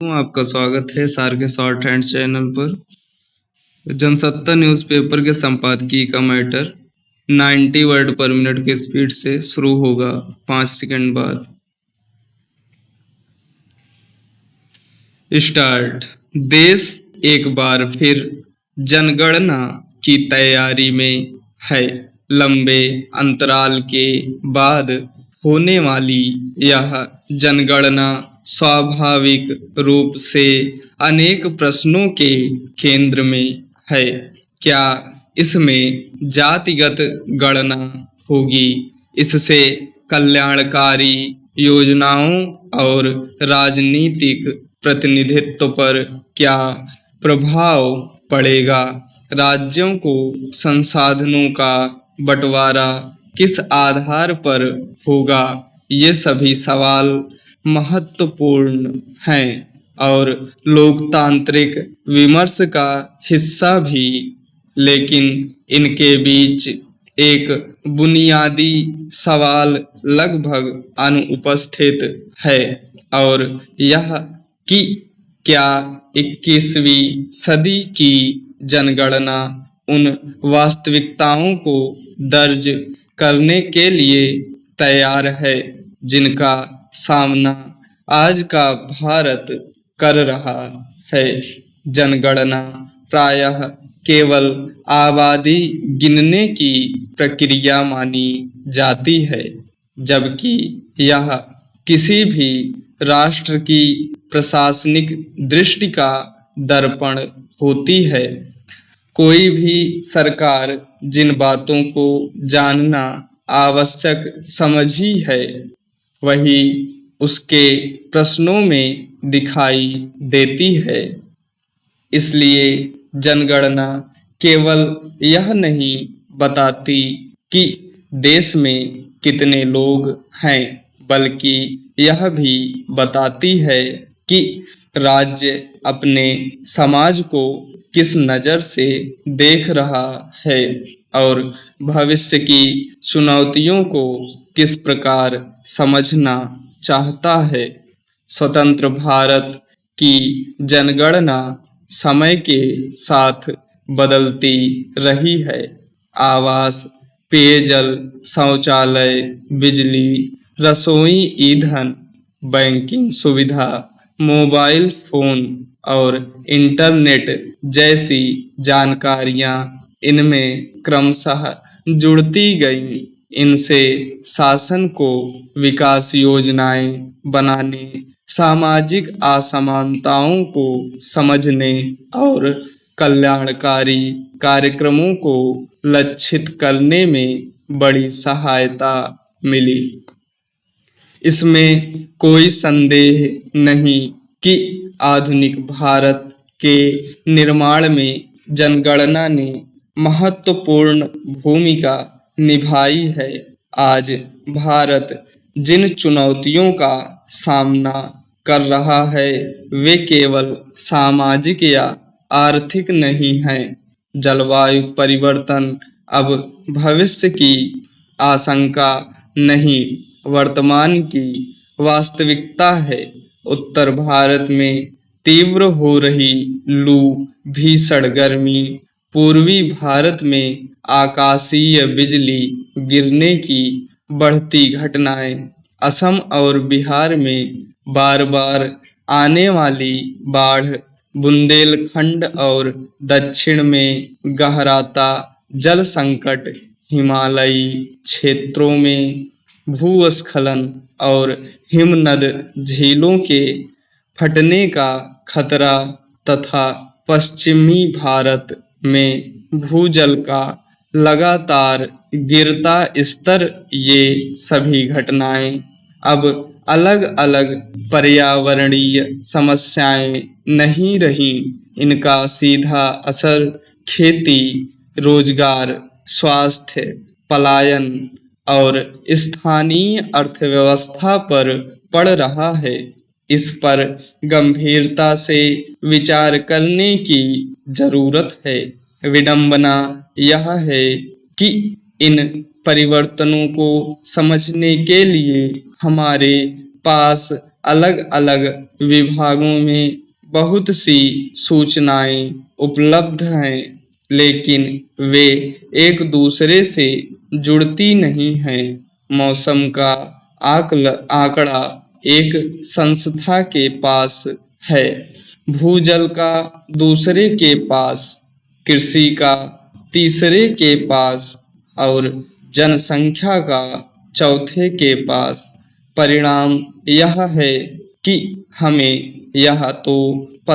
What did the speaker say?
आपका स्वागत है सार के शॉर्ट हैंड चैनल पर। जनसत्ता न्यूज़पेपर के संपादकीय का मैटर 90 वर्ड पर मिनट के स्पीड से शुरू होगा 5 सेकंड बाद। स्टार्ट। देश एक बार फिर जनगणना की तैयारी में है। लंबे अंतराल के बाद होने वाली यह जनगणना स्वाभाविक रूप से अनेक प्रश्नों के केंद्र में है। क्या इसमें जातिगत गणना होगी? इससे कल्याणकारी योजनाओं और राजनीतिक प्रतिनिधित्व पर क्या प्रभाव पड़ेगा? राज्यों को संसाधनों का बंटवारा किस आधार पर होगा? ये सभी सवाल महत्वपूर्ण हैं और लोकतांत्रिक विमर्श का हिस्सा भी, लेकिन इनके बीच एक बुनियादी सवाल लगभग अनुपस्थित है और यह कि क्या 21वीं सदी की जनगणना उन वास्तविकताओं को दर्ज करने के लिए तैयार है जिनका सामना आज का भारत कर रहा है। जनगणना प्रायः केवल आबादी गिनने की प्रक्रिया मानी जाती है, जबकि यह किसी भी राष्ट्र की प्रशासनिक दृष्टि का दर्पण होती है। कोई भी सरकार जिन बातों को जानना आवश्यक समझी है, वही उसके प्रश्नों में दिखाई देती है। इसलिए जनगणना केवल यह नहीं बताती कि देश में कितने लोग हैं, बल्कि यह भी बताती है कि राज्य अपने समाज को किस नज़र से देख रहा है और भविष्य की चुनौतियों को किस प्रकार समझना चाहता है। स्वतंत्र भारत की जनगणना समय के साथ बदलती रही है। आवास, पेयजल, शौचालय, बिजली, रसोई ईंधन, बैंकिंग सुविधा, मोबाइल फोन और इंटरनेट जैसी जानकारियां इनमें क्रमशः जुड़ती गईं। इनसे शासन को विकास योजनाएं बनाने, सामाजिक असमानताओं को समझने और कल्याणकारी कार्यक्रमों को लक्षित करने में बड़ी सहायता मिली। इसमें कोई संदेह नहीं कि आधुनिक भारत के निर्माण में जनगणना ने महत्वपूर्ण भूमिका निभाई है। आज भारत जिन चुनौतियों का सामना कर रहा है, वे केवल सामाजिक या आर्थिक नहीं हैं। जलवायु परिवर्तन अब भविष्य की आशंका नहीं, वर्तमान की वास्तविकता है। उत्तर भारत में तीव्र हो रही लू, भीषण गर्मी, पूर्वी भारत में आकाशीय बिजली गिरने की बढ़ती घटनाएं, असम और बिहार में बार बार आने वाली बाढ़, बुंदेलखंड और दक्षिण में गहराता जल संकट, हिमालयी क्षेत्रों में भूस्खलन और हिमनद झीलों के फटने का खतरा तथा पश्चिमी भारत में भूजल का लगातार गिरता स्तर, ये सभी घटनाएं अब अलग अलग पर्यावरणीय समस्याएं नहीं रहीं। इनका सीधा असर खेती, रोजगार, स्वास्थ्य, पलायन और स्थानीय अर्थव्यवस्था पर पड़ रहा है। इस पर गंभीरता से विचार करने की जरूरत है। विडंबना यह है कि इन परिवर्तनों को समझने के लिए हमारे पास अलग-अलग विभागों में बहुत सी सूचनाएं उपलब्ध हैं, लेकिन वे एक दूसरे से जुड़ती नहीं हैं। मौसम का आंकड़ा एक संस्था के पास है, भूजल का दूसरे के पास, कृषि का तीसरे के पास और जनसंख्या का चौथे के पास। परिणाम यह है कि हमें यह तो